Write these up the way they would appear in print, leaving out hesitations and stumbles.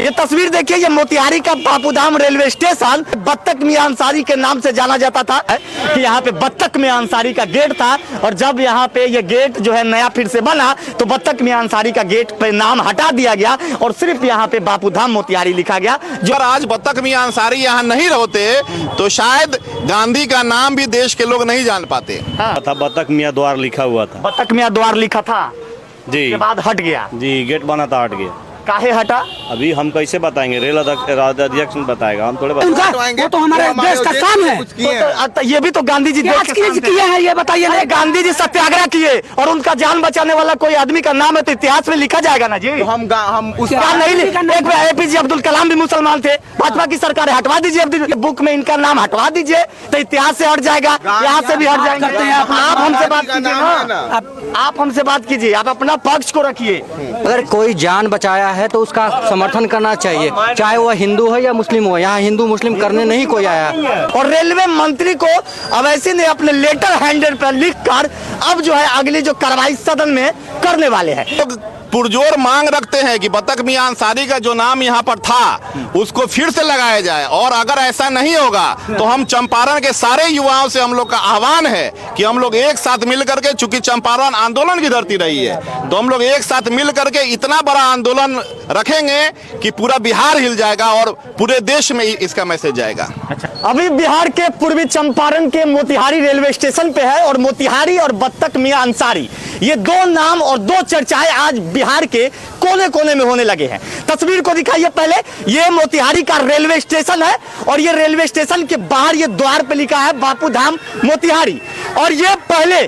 ये तस्वीर देखिए, ये मोतिहारी का बापूधाम रेलवे स्टेशन बत्तख मियां अंसारी के नाम से जाना जाता था कि यहाँ पे बत्तख मियां अंसारी का गेट था। और जब यहाँ पे ये गेट जो है नया फिर से बना तो बत्तख मियां अंसारी का गेट पे नाम हटा दिया गया और सिर्फ यहाँ पे बापूधाम मोतिहारी लिखा गया। जो आज बत्तख मियां अंसारी यहाँ नहीं रहते तो शायद गांधी का नाम भी देश के लोग नहीं जान पाते। था बत्तख मियां द्वार लिखा हुआ था। बत्तख मियां द्वार लिखा था जी, के बाद हट गया जी गेट बना था, हट गया। काहे हटा? अभी हम कैसे बताएंगे, रेल अध्यक्ष बताएगा, हम थोड़े बताएंगे। वो तो हमारे देश का काम है। तो ये भी तो गांधी जी किए हैं, ये बताइए। अरे गांधी जी सत्याग्रह किए और उनका जान बचाने वाला कोई आदमी का नाम है तो इतिहास में लिखा जाएगा ना जी। तो हम उसका नहीं, एक APJ अब्दुल कलाम भी मुसलमान थे, भाजपा की सरकार है, हटवा दीजिए बुक में इनका नाम हटवा दीजिए तो इतिहास से हट जाएगा, यहाँ से भी हट जाएंगे। आप हमसे बात कीजिए ना, आप हमसे बात कीजिए, आप अपना पक्ष को रखिए। अगर कोई जान बचाया है तो उसका समर्थन करना चाहिए, चाहे वह हिंदू हो या मुस्लिम हो। यहाँ हिंदू मुस्लिम करने नहीं कोई आया। और रेलवे मंत्री को अवैसी ने अपने लेटर हैंडर पर लिखकर अब जो है अगली जो कार्रवाई सदन में करने वाले हैं। पुरजोर मांग रखते हैं कि बत्तख मियां अंसारी का जो नाम यहाँ पर था उसको फिर से लगाया जाए, और अगर ऐसा नहीं होगा तो हम चंपारण के सारे युवाओं से हम लोग का आह्वान है कि हम लोग एक साथ मिल करके, चूंकि चंपारण आंदोलन की धरती रही है, तो हम लोग एक साथ मिल करके इतना बड़ा आंदोलन रखेंगे कि पूरा बिहार हिल जाएगा और पूरे देश में इसका मैसेज जाएगा। अभी बिहार के पूर्वी चंपारण के मोतिहारी रेलवे स्टेशन पे है और मोतिहारी और बत्तख मियां अंसारी, ये दो नाम और दो चर्चाएं आज बिहार के कोने कोने में होने लगे हैं। तस्वीर को दिखाइए पहले, ये मोतिहारी का रेलवे स्टेशन है और ये रेलवे स्टेशन के बाहर ये द्वार पे लिखा है बापूधाम मोतिहारी, और ये पहले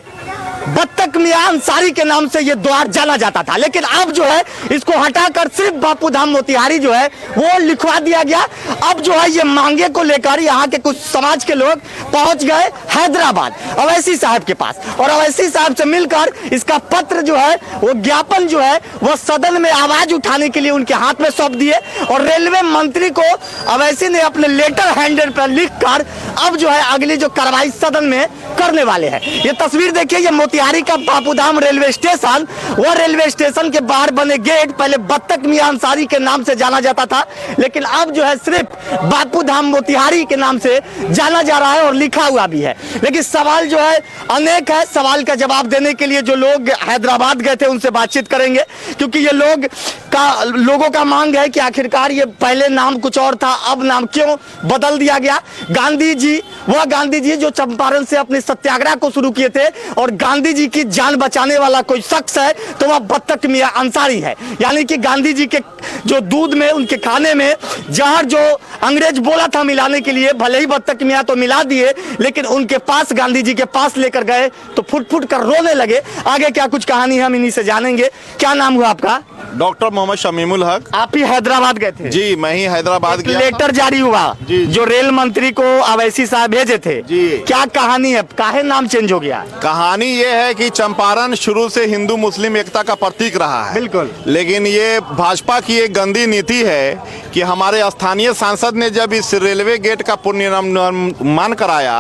बत्तख मियां अंसारी के नाम से ये द्वार जाना जाता था, लेकिन अब जो है इसको हटाकर सिर्फ बापूधाम मोतिहारी जो है वो लिखवा दिया गया। अब जो है ये मांगे को लेकर यहाँ के कुछ समाज के लोग पहुंच गए हैदराबाद अवैसी साहब के पास, और अवैसी साहब से मिलकर इसका पत्र जो है वो ज्ञापन जो है वो सदन में आवाज उठाने के लिए उनके हाथ में सौंप दिए। और रेलवे मंत्री को अवैसी ने अपने लेटर हैंडर पर लिखकर अब जो है अगली जो कार्रवाई सदन में करने वाले हैं। ये तस्वीर देखिए, ये मोतिहारी का बापूधाम रेलवे स्टेशन, वो रेलवे स्टेशन के बाहर बने गेट पहले बत्तख मियां अंसारी के नाम से जाना जाता था, लेकिन अब जो है सिर्फ बापूधाम मोतिहारी के नाम से जाना जा रहा है और लिखा हुआ भी है। लेकिन सवाल जो है अनेक है, सवाल का जवाब देने के लिए जो लोग हैदराबाद गए थे उनसे बातचीत करेंगे, क्योंकि ये लोगों का मांग है कि आखिरकार ये पहले नाम कुछ और था, अब नाम क्यों बदल दिया गया। गांधी जी जो चंपारण से अपने सत्याग्रह को शुरू किए थे, और गांधी जी की जान बचाने वाला कोई शख्स है तो वह बत्तख मियां अंसारी है। यानी कि गांधी जी के जो दूध में, उनके खाने में जहर जो अंग्रेज बोला था मिलाने के लिए, भले ही बत्तख मियां तो मिला दिए, लेकिन उनके पास गांधी जी के पास लेकर गए तो फुट फुट कर रोने लगे। आगे क्या कुछ कहानी हम इन्हीं से जानेंगे। क्या नाम हुआ आपका? डॉक्टर मोहम्मद शमीमुल हक। आप ही हैदराबाद गए थे? जी, मैं ही हैदराबाद गया। लेटर जारी हुआ जी, जो रेल मंत्री को अवैसी साहब भेजे थे जी। क्या कहानी है, काहे नाम चेंज हो गया? कहानी ये है कि चंपारण शुरू से हिंदू मुस्लिम एकता का प्रतीक रहा है, बिल्कुल, लेकिन ये भाजपा की एक गंदी नीति है कि हमारे स्थानीय सांसद ने जब इस रेलवे गेट का पुनर्निर्माण कराया,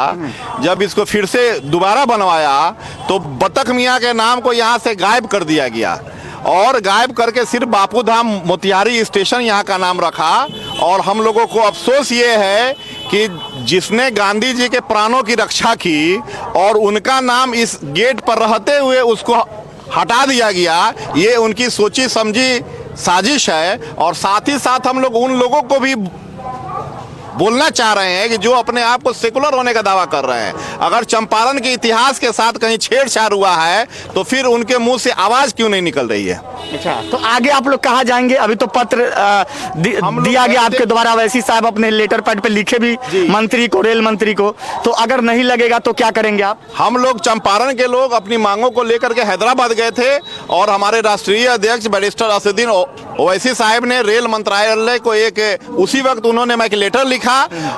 जब इसको फिर से दोबारा बनवाया, तो बत्तख मियां के नाम को यहाँ से गायब कर दिया गया और गायब करके सिर्फ बापूधाम मोतिहारी स्टेशन यहाँ का नाम रखा। और हम लोगों को अफसोस ये है कि जिसने गांधी जी के प्राणों की रक्षा की और उनका नाम इस गेट पर रहते हुए उसको हटा दिया गया, ये उनकी सोची समझी साजिश है। और साथ ही साथ हम लोग उन लोगों को भी बोलना चाह रहे हैं कि जो अपने आप को सेकुलर होने का दावा कर रहे हैं, अगर चंपारण के इतिहास के साथ कहीं छेड़छाड़ हुआ है तो फिर उनके मुंह से आवाज क्यों नहीं निकल रही है? अच्छा, तो आगे आप लोग कहाँ जाएंगे? अभी तो पत्र दिया गया आपके द्वारा, वैसी साहब अपने लेटर पैड पे लिखे भी मंत्री को, रेल मंत्री को, तो अगर नहीं लगेगा तो क्या करेंगे आप? हम लोग चंपारण के लोग अपनी मांगों को लेकर के हैदराबाद गए थे और हमारे राष्ट्रीय अध्यक्ष बैरिस्टर असदुद्दीन ओवैसी साहब ने रेल मंत्रालय को उसी वक्त उन्होंने एक लेटर लिखा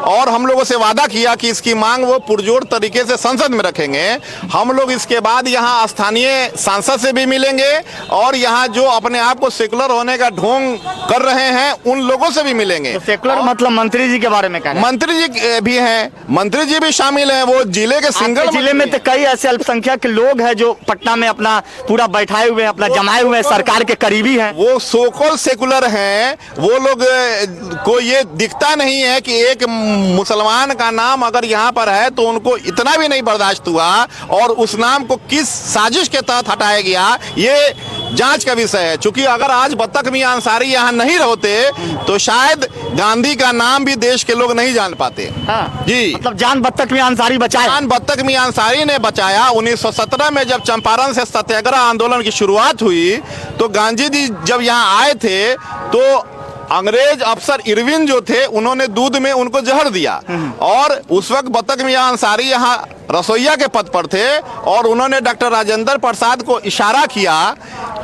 और हम लोगों से वादा किया कि इसकी मांग वो पुरजोर तरीके से संसद में रखेंगे। हम लोग इसके बाद यहाँ स्थानीय सांसद से भी मिलेंगे और यहाँ जो अपने आप को सेकुलर होने का ढोंग कर रहे हैं उन लोगों से भी मिलेंगे। तो सेकुलर मतलब मंत्री जी के बारे में कहना? मंत्री जी भी हैं, मंत्री जी भी शामिल हैं। वो जिले के सिंगल जिले में तो कई ऐसे अल्पसंख्यक लोग हैं जो पटना में अपना पूरा बैठाए हुए हैं, अपना जमाए हुए हैं, सरकार के करीबी हैं। वो सो डबल सेकुलर हैं, वो लोग को ये दिखता नहीं है कि एक मुसलमान का नाम अगर यहाँ पर है तो उनको इतना भी नहीं बर्दाश्त हुआ, और उस नाम को किस साजिश के तहत हटाया गया ये जांच का विषय है। चूंकि अगर आज बत्तख मियां अंसारी यहाँ नहीं होते तो शायद गांधी का नाम भी देश के लोग नहीं जान पाते। हाँ। जी, मतलब जान बत्तख मियां अंसारी बचाया। जान बत्तख मियां अंसारी ने बचाया। 1917 में जब चंपारण से सत्याग्रह आंदोलन की शुरुआत हुई तो गांधी जी जब यहाँ आए थे तो अंग्रेज अफसर इरविन जो थे उन्होंने दूध में उनको जहर दिया, और उस वक्त बत्तख मियां अंसारी यहाँ रसोइया के पद पर थे, और उन्होंने डॉक्टर राजेंद्र प्रसाद को इशारा किया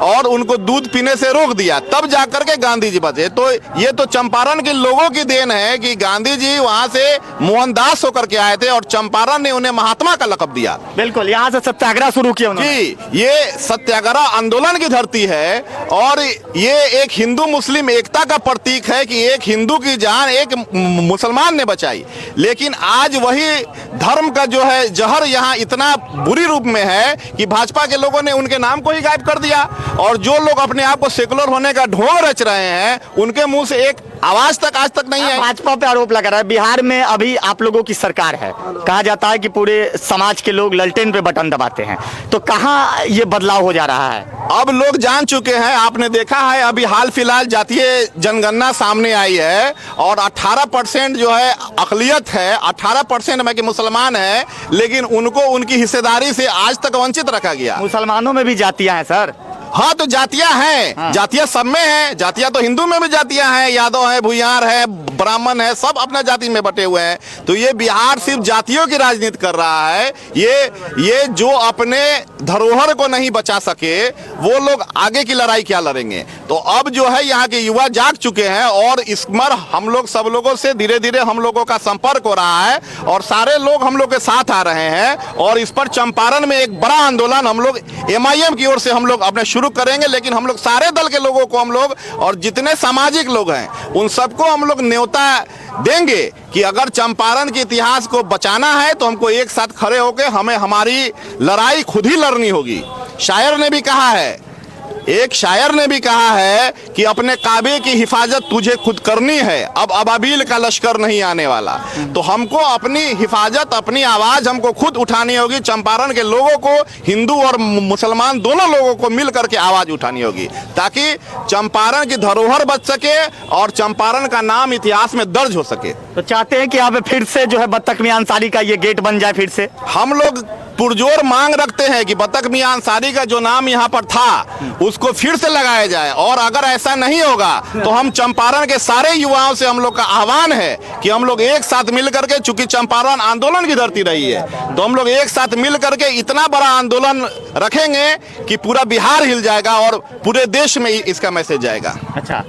और उनको दूध पीने से रोक दिया, तब जाकर के गांधी जी बचे। तो ये तो चंपारण के लोगों की देन है कि गांधी जी वहां से मोहनदास होकर के आए थे और चंपारण ने उन्हें महात्मा का लक़ब दिया। बिल्कुल, यहाँ से सत्याग्रह शुरू किया उन्होंने। जी, ये सत्याग्रह आंदोलन की धरती है, और ये एक हिंदू मुस्लिम एकता का प्रतीक है कि एक हिंदू की जान एक मुसलमान ने बचाई। लेकिन आज वही धर्म का जो है जहर यहाँ इतना बुरी रूप में है कि भाजपा के लोगों ने उनके नाम को ही गायब कर दिया, और जो लोग अपने आप को सेकुलर होने का ढोंग रच रहे हैं उनके मुंह से एक आवाज तक आज तक नहीं है। भाजपा पे आरोप लगा रहा है बिहार में अभी आप लोगों की सरकार है, कहा जाता है कि पूरे समाज के लोग ललटेन पे बटन दबाते हैं, तो कहाँ ये बदलाव हो जा रहा है? अब लोग जान चुके हैं। आपने देखा है अभी हाल फिलहाल जातीय जनगणना सामने आई है और 18% जो है अक़लियत है, 18% में कि मुसलमान है, लेकिन उनको उनकी हिस्सेदारी से आज तक वंचित रखा गया। मुसलमानों में भी जातियां हैं सर। हाँ, तो जातियां हैं। हाँ। जातियां सब में हैं। जातियां तो हिंदू में भी जातियां हैं, यादव है, भूयार है, ब्राह्मण है, सब अपना जाति में बटे हुए हैं। तो ये बिहार सिर्फ जातियों की राजनीति कर रहा है। ये जो अपने धरोहर को नहीं बचा सके वो लोग आगे की लड़ाई क्या लड़ेंगे? तो अब जो है यहाँ के युवा जाग चुके हैं, और इस पर हम लोग सब लोगों से धीरे धीरे हम लोगों का संपर्क हो रहा है, और सारे लोग हम लोग के साथ आ रहे हैं, और इस पर चंपारण में एक बड़ा आंदोलन हम लोग MIM की ओर से हम लोग अपने शुरू करेंगे। लेकिन हम लोग सारे दल के लोगों को हम लोग और जितने सामाजिक लोग हैं उन सबको हम लोग न्योता देंगे कि अगर चंपारण के इतिहास को बचाना है तो हमको एक साथ खड़े होकर हमें हमारी लड़ाई खुद ही लड़नी होगी। शायर ने भी कहा है, एक शायर ने भी कहा है कि अपने काबे की हिफाजत तुझे खुद करनी है, अब अबाबील का लश्कर नहीं आने वाला। तो हमको अपनी हिफाजत, अपनी आवाज हमको खुद उठानी होगी। चंपारण के लोगों को, हिंदू और मुसलमान दोनों लोगों को मिल करके आवाज उठानी होगी, ताकि चंपारण की धरोहर बच सके और चंपारण का नाम इतिहास में दर्ज हो सके। तो चाहते हैं कि यहाँ पे फिर से जो है बत्तख मियां अंसारी का ये गेट बन जाए फिर से? हम लोग पुरजोर मांग रखते हैं कि बत्तख मियां अंसारी का जो नाम यहाँ पर था उसको फिर से लगाया जाए, और अगर ऐसा नहीं होगा तो हम चंपारण के सारे युवाओं से हम लोग का आह्वान है कि हम लोग एक साथ मिल करके, चूंकि चंपारण आंदोलन की धरती रही है, तो हम लोग एक साथ मिल करके इतना बड़ा आंदोलन रखेंगे कि पूरा बिहार हिल जाएगा और पूरे देश में इसका मैसेज जाएगा। अच्छा,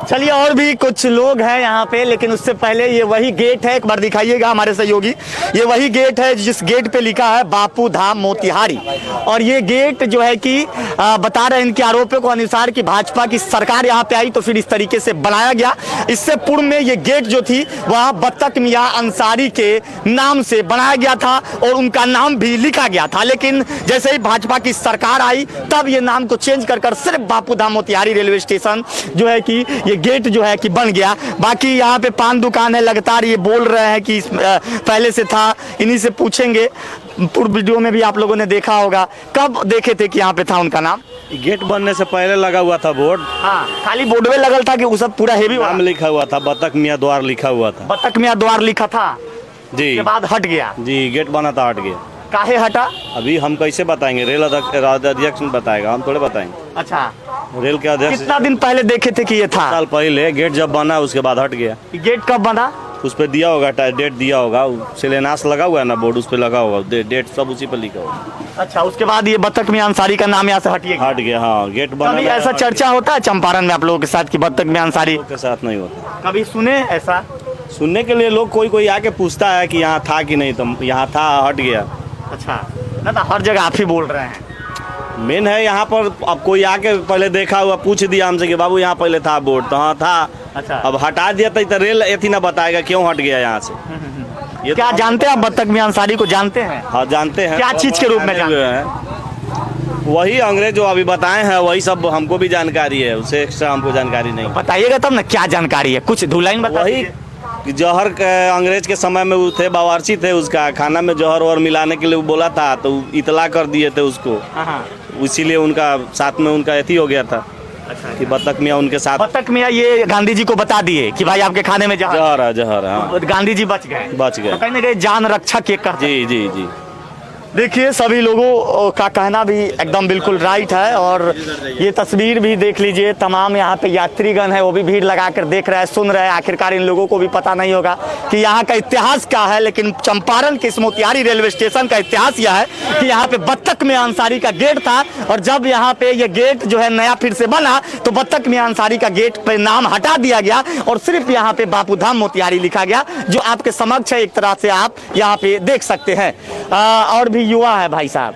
चलिए और भी कुछ लोग हैं यहाँ पे, लेकिन उससे पहले ये वही गेट है, एक बार दिखाइएगा हमारे सहयोगी। ये वही गेट है जिस गेट पे लिखा है बापू धाम मोतिहारी, और ये गेट जो है कि बता रहे हैं इनके आरोपों को अनुसार कि भाजपा की सरकार यहाँ पे आई तो फिर इस तरीके से बनाया गया। इससे पूर्व में ये गेट जो थी वह बत्तख मियां अंसारी के नाम से बनाया गया था और उनका नाम भी लिखा गया था, लेकिन जैसे ही भाजपा की सरकार आई तब ये नाम को चेंज कर सिर्फ बापू धाम मोतिहारी रेलवे स्टेशन जो है कि ये गेट जो है कि बन गया। बाकी यहाँ पे पान दुकान है, लगातार ये बोल रहे हैं कि पहले से था, इन्हीं से पूछेंगे। पूर्व वीडियो में भी आप लोगों ने देखा होगा, कब देखे थे कि यहाँ पे था उनका नाम? गेट बनने से पहले लगा हुआ था बोर्ड। हाँ, खाली बोर्ड में लगल था कि वो सब पूरा हेवी नाम लिखा हुआ था, बत्तख मियां द्वार लिखा हुआ था। बत्तख मियां द्वार लिखा था जी, के बाद हट गया जी, गेट बना था, हट गया। काहे हटा? अभी हम कैसे बताएंगे? रेल अध्यक्ष बताएगा, हम थोड़े बताएंगे। अच्छा, रेल के अध्यक्ष कितना दिन पहले देखे थे कि ये था? साल पहले गेट जब बना उसके बाद हट गया। गेट कब बना? उस पर दिया होगा, डेट दिया होगा, शिलान्यास लगा हुआ है ना बोर्ड, उस पर लगा होगा, डेट सब उसी पर लिखा होगा। अच्छा, उसके बाद ये बत्तख मियां अंसारी का नाम यहाँ से हट गया। हाँ, गेट बना। कभी ऐसा चर्चा होता है चंपारण में आप लोगों के साथ कि बत्तख मियां अंसारी के साथ नहीं होता? कभी सुने ऐसा? सुनने के लिए लोग कोई आके पूछता है कि यहाँ था कि नहीं, तो यहाँ था, हट गया। अच्छा, ना तो हर जगह आप ही बोल रहे हैं। मेन है यहाँ पर, अब कोई आके पहले देखा हुआ पूछ दिया हमसे कि बाबू यहाँ पहले था बोर्ड, तो हाँ था। अच्छा, अब हटा दिया तो रेल एथी ना बताएगा क्यों हट गया यहाँ से। ये जानते हैं आप बत्तख मियां अंसारी को जानते हैं? हाँ, जानते हैं। क्या चीज के रूप में जानते हैं? वही अंग्रेज जो अभी बताए हैं वही सब हमको भी जानकारी है, उससे एक्स्ट्रा हमको जानकारी नहीं। बताइएगा तब ना क्या जानकारी है, कुछ दो लाइन बता वही दीजिए। कि जहर अंग्रेज के समय में वो थे, बावर्ची थे, उसका खाना में जहर और मिलाने के लिए वो बोला था, तो इतला कर दिए थे उसको, हाँ। इसीलिए उनका साथ में उनका एथी हो गया था। अच्छा। कि बतख मियाँ उनके साथ, बतख मियाँ ये गांधी जी को बता दिए कि भाई आपके खाने में जहर है, जहर है, हाँ। गांधी जी बच गए, बच गए। तो कहीं ना कहीं जान रक्षक ये करते। जी जी जी। देखिए सभी लोगों का कहना भी एकदम बिल्कुल राइट है, और ये तस्वीर भी देख लीजिए, तमाम यहाँ पे यात्रीगण है वो भी भीड़ लगा कर देख रहे हैं, सुन रहे हैं। आखिरकार इन लोगों को भी पता नहीं होगा कि यहाँ का इतिहास क्या है, लेकिन चंपारण के इस मोतिहारी रेलवे स्टेशन का इतिहास यह है कि यहाँ पे बत्तख मियां अंसारी का गेट था, और जब यहाँ पे ये गेट जो है नया फिर से बना तो बत्तख मियां अंसारी का गेट पे नाम हटा दिया गया और सिर्फ यहाँ पे बापू धाम मोतिहारी लिखा गया, जो आपके समक्ष है, एक तरह से आप यहाँ पे देख सकते हैं। और भी युवा है भाई साहब,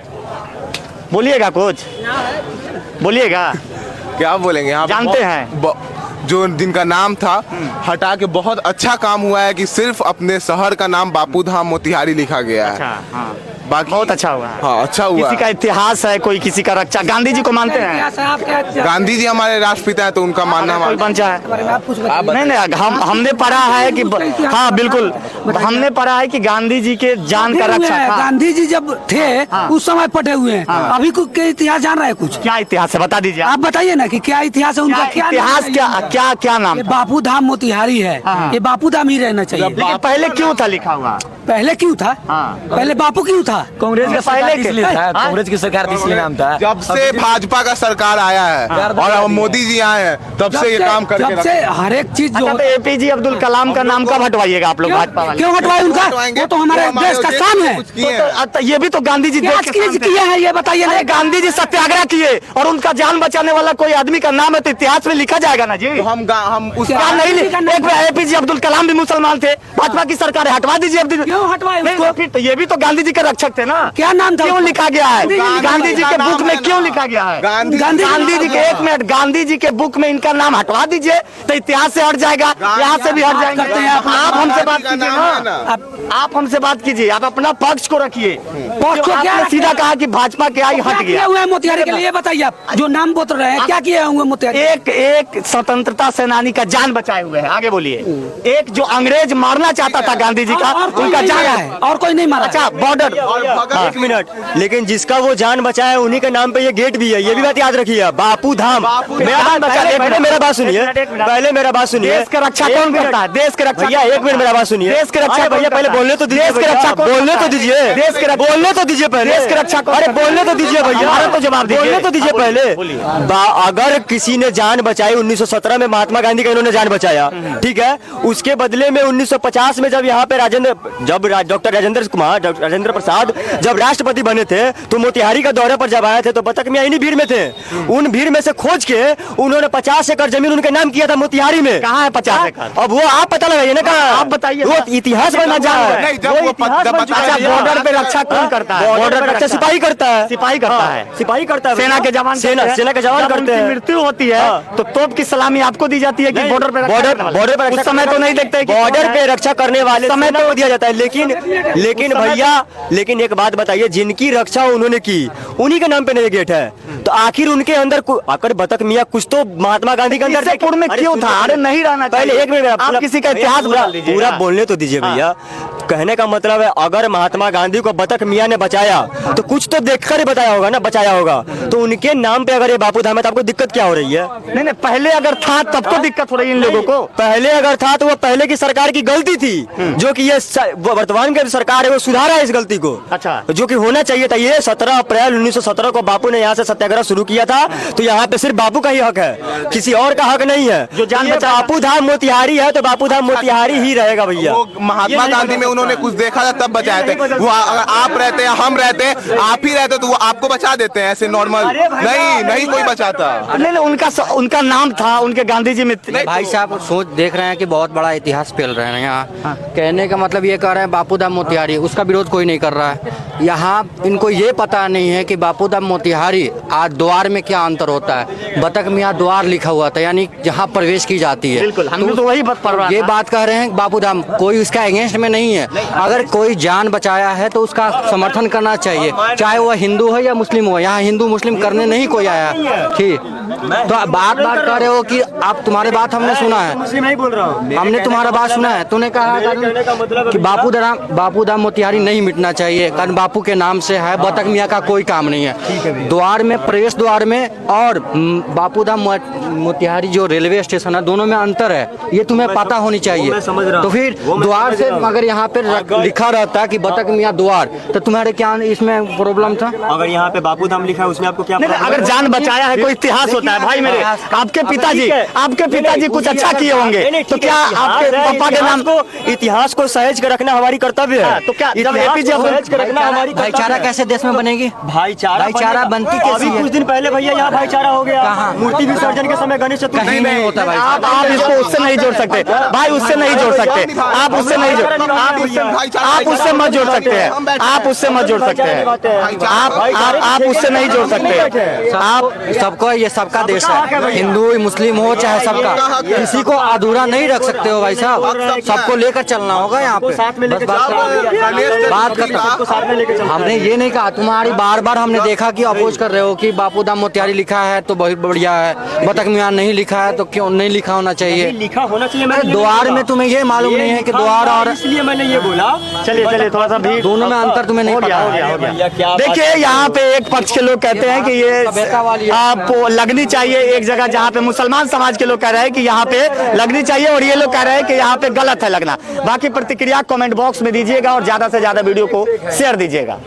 बोलिएगा कुछ, बोलिएगा। क्या बोलेंगे यहाँ पे जानते हैं जो जिनका नाम था हटा के बहुत अच्छा काम हुआ है कि सिर्फ अपने शहर का नाम बापू धाम मोतिहारी लिखा गया है। अच्छा, हाँ। बाकी बहुत अच्छा हुआ है। हाँ, अच्छा हुआ किसी का इतिहास है, कोई किसी का रक्षा। गांधी जी को मानते हैं? गांधी जी हमारे राष्ट्रपिता है तो उनका मानना कोई बंचा है? नहीं नहीं, हमने पढ़ा है कि हाँ बिल्कुल, हमने पढ़ा है कि गांधी जी के जान का रक्षा था। गांधी जी जब थे उस समय पढ़े हुए हैं, अभी के इतिहास जान रहे हैं कुछ? क्या इतिहास है बता दीजिए। आप बताइए ना कि क्या इतिहास है उनका, क्या इतिहास, क्या क्या नाम? बापू धाम मोतिहारी है, ये बापू धाम ही रहना चाहिए। लेकिन पहले क्यों था लिखा हुआ? पहले क्यों था? पहले बापू क्यों था? कांग्रेस के पहले इसलिए था, कांग्रेस की सरकार थी इसलिए नाम था। जब से भाजपा का सरकार आया है और अब मोदी जी आए हैं तब से ये काम करके जब से हर एक चीज जो अच्छा, तो एपीजे अब्दुल कलाम का नाम कब हटवाइएगा आप लोग भाजपा वाले? क्यों हटवाए उनका? वो तो हमारे देश का काम है। तो ये भी तो गांधी जी क्या किए हैं ये बताइए ना। गांधी जी सत्याग्रह किए और उनका जान बचाने वाला कोई आदमी का नाम है तो इतिहास में लिखा जाएगा ना जी। हम उसका क्या नहीं? एपीजे अब्दुल कलाम भी मुसलमान थे, भाजपा की सरकार है, हटवा दीजिए। क्यों हटवाए उसको? फिर तो ये भी तो गांधी जी के रक्षक थे ना। क्या नाम था? क्यों लिखा गया है गांधी जी के बुक में? क्यों लिखा गया है गांधी जी के? एक मिनट, गांधी जी के बुक में इनका नाम हटवा दीजिए तो इतिहास से हट जाएगा, यहाँ से भी हट जाएंगे। आप हमसे बात कीजिए ना, आप हमसे बात कीजिए, आप अपना पक्ष को रखिए। आपने सीधा कहा कि भाजपा के आई हट गया। हुआ है मोतिहारी के लिए बताइए, आप जो नाम बोल रहे हैं क्या किए होंगे मोतिहारी? एक स्वतंत्रता सेनानी का जान बचाए हुए हैं। आगे बोलिए। एक जो अंग्रेज मारना चाहता था गांधी जी का, उनका जान है, और कोई नहीं मारा। अच्छा, बॉर्डर। एक मिनट, लेकिन जिसका वो जान बचाया है उन्हीं के नाम पे ये गेट भी है, ये भी बात याद रखिए। बापू धाम। पहले मेरा बात सुनिए, पहले मेरा बात सुनिए। देश का रक्षा कौन करता है? देश के रक्षा। भैया एक मिनट मेरा बात सुनिए। देश के रक्षा भैया पहले बोलने तो दीजिए। देश के रक्षा बोलने तो दीजिए। देश के बोलने तो दीजिए पहले। देश के रक्षा। अरे बोलने तो दीजिए भैया, हमारा तो जवाब दीजिए। बोलने तो दीजिए पहले। अगर किसी ने जान बचाई 1917 में महात्मा गांधी का इन्होंने जान बचाया, ठीक है, उसके बदले में 1950 में जब यहाँ पे डॉक्टर राजेंद्र प्रसाद जब राष्ट्रपति बने थे तो मोतिहारी का दौरे पर जब आए थे तो बतख मियां इन्हीं भीड़ में थे। उन भीड़ में से खोज के उन्होंने 50 एकड़ जमीन उनके नाम किया था मोतिहारी में। कहाँ है 50 एकड़? अब वो आप पता लगाइए ना, कहाँ आप बताइए। वो इतिहास बनना जा रहा है। बॉर्डर पे रक्षा कौन करता है? बॉर्डर पे रक्षा सिपाही करता है। सिपाही करता है। सिपाही करता है। सेना के जवान। सेना के जवान करते हैं। मृत्यु होती है तो तोप की सलामी आपको दी जाती है कि बॉर्डर पे? बॉर्डर पे उस समय तो नहीं देखते। बॉर्डर पे रक्षा करने वाले समय तो दिया जाता है, लेकिन भैया, लेकिन एक बात बताइए, जिनकी रक्षा उन्होंने की उन्हीं के नाम पे नहीं गेट है, तो आखिर उनके अंदर आकर बतख मियां कुछ तो महात्मा गांधी के अंदर पूर्व में क्यों था? अरे नहीं रहना। पहले एक मिनट, आप किसी का इतिहास पूरा बोलने तो दीजिए भैया। कहने का मतलब है अगर महात्मा गांधी को बतख मियां ने बचाया तो कुछ तो देखकर ही बताया होगा ना, बचाया होगा। तो उनके नाम पे अगर ये बापू धाम है तो आपको दिक्कत क्या हो रही है? नहीं, पहले अगर था तब तो दिक्कत हो रही है इन लोगों को। पहले अगर था तो वो पहले की सरकार की गलती थी, जो कि ये वर्तमान की सरकार है वो सुधारा है इस गलती को। अच्छा, जो कि होना चाहिए था। ये 17 अप्रैल 1917 को बापू ने यहाँ से सत्याग्रह शुरू किया था, तो यहाँ पे सिर्फ बापू का ही हक है, किसी और का हक नहीं है। जो जान बापू धाम मोतिहारी है तो बापू धाम मोतिहारी ही रहेगा भैया। महात्मा गांधी में उन्होंने कुछ देखा था तब बचाए थे। वो अगर आप रहते हैं, हम रहते हैं, आप ही रहते तो वो आपको बचा देते हैं ऐसे नॉर्मल। नहीं कोई बचाता। नहीं, उनका नाम था, उनके गांधी जी में। भाई साहब सोच देख रहे हैं कि बहुत बड़ा इतिहास फैल रहे हैं यहाँ। कहने का मतलब ये कह रहे हैं बापू धाम मोतिहारी, उसका विरोध कोई नहीं कर रहा है। यहाँ इनको ये पता नहीं है कि बापू धाम मोतिहारी द्वार में क्या अंतर होता है? बतख में यहाँ द्वार लिखा हुआ था, यानी जहाँ प्रवेश की जाती है। बिल्कुल, हम भी तो वही बात पढ़ रहा ये था। बात कह रहे हैं बापू धाम, कोई उसका अगेंस्ट में नहीं है। अगर कोई जान बचाया है तो उसका समर्थन करना चाहिए, चाहे वह हिंदू हो या मुस्लिम हो। यहाँ हिंदू मुस्लिम करने नहीं कोई आया, ठीक। तो बात कर रहे हो कि आप, तुम्हारे बात हमने सुना है, मुस्लिम नहीं बोल रहा हूँ। हमने तुम्हारा बात सुना है। तूने कहा कि बापू धाम मोतिहारी नहीं मिटना चाहिए, कारण बापू के नाम से है, बतख मियाँ का कोई काम नहीं है। द्वार में, प्रवेश द्वार में और बापू धाम मोतिहारी जो रेलवे स्टेशन है, दोनों में अंतर है, ये तुम्हें पता होनी चाहिए। तो फिर द्वार से अगर यहाँ पे लिखा रहता कि बतख मियाँ द्वार, तो तुम्हारे क्या इसमें प्रॉब्लम था? अगर यहाँ पे बापू धाम लिखा है उसमें आपको क्या? अगर जान बचाया है, कोई इतिहास होता है भाई मेरे। आपके पिताजी कुछ अच्छा किए होंगे, तो क्या आपके पापा के नाम को, इतिहास को सहेज कर रखना हमारी कर्तव्य है। तो क्या जब इतिहास एपीजे को सहेज कर रखना हमारी कर्तव्य भाईचारा है। कैसे देश में बनेगी? भाईचारा बनती कैसे अभी है? कुछ दिन पहले भैया यहाँ भाईचारा हो गया। कहाँ? मूर्ति विसर्जन के समय गणेश चतुर्थी कहीं नहीं होता भाई। आप इसको उससे नहीं जोड़ सकते भाई, उससे नहीं जोड़ सकते आप, उससे नहीं जोड़, आप उससे मत जोड़ सकते हैं, आप उससे मत जोड़ सकते हैं, आप उससे नहीं जोड़ सकते। आप सबको, ये सबका देश है, हिंदू मुस्लिम हो चाहे सबका, किसी को अधूरा नहीं रख सकते हो भाई साहब, सबको लेकर चलना होगा यहाँ पे। बस बात खत्म। हमने ये नहीं कहा, तुम्हारी बार बार हमने देखा कि अपोज कर रहे हो कि बापू धाम मोतिहारी लिखा है तो बहुत बढ़िया है, बतख मियाँ नहीं लिखा है तो क्यों नहीं लिखा होना चाहिए? लिखा होना चाहिए। द्वार में तुम्हें ये मालूम नहीं है कि द्वार, और इसलिए मैंने ये बोला। चलिए थोड़ा सा भी दोनों में अंतर तुम्हें नहीं पता है। देखिए, यहाँ पे एक पक्ष के लोग कहते हैं कि ये आपको लगनी चाहिए एक जगह, जहाँ पे मुसलमान समाज के लोग कह रहे हैं कि यहाँ पे लगनी चाहिए, और ये लोग कह रहे हैं कि यहाँ पे गलत है लगना। बाकी प्रतिक्रिया कमेंट बॉक्स में दीजिएगा और ज्यादा से ज्यादा वीडियो को शेयर दीजिएगा।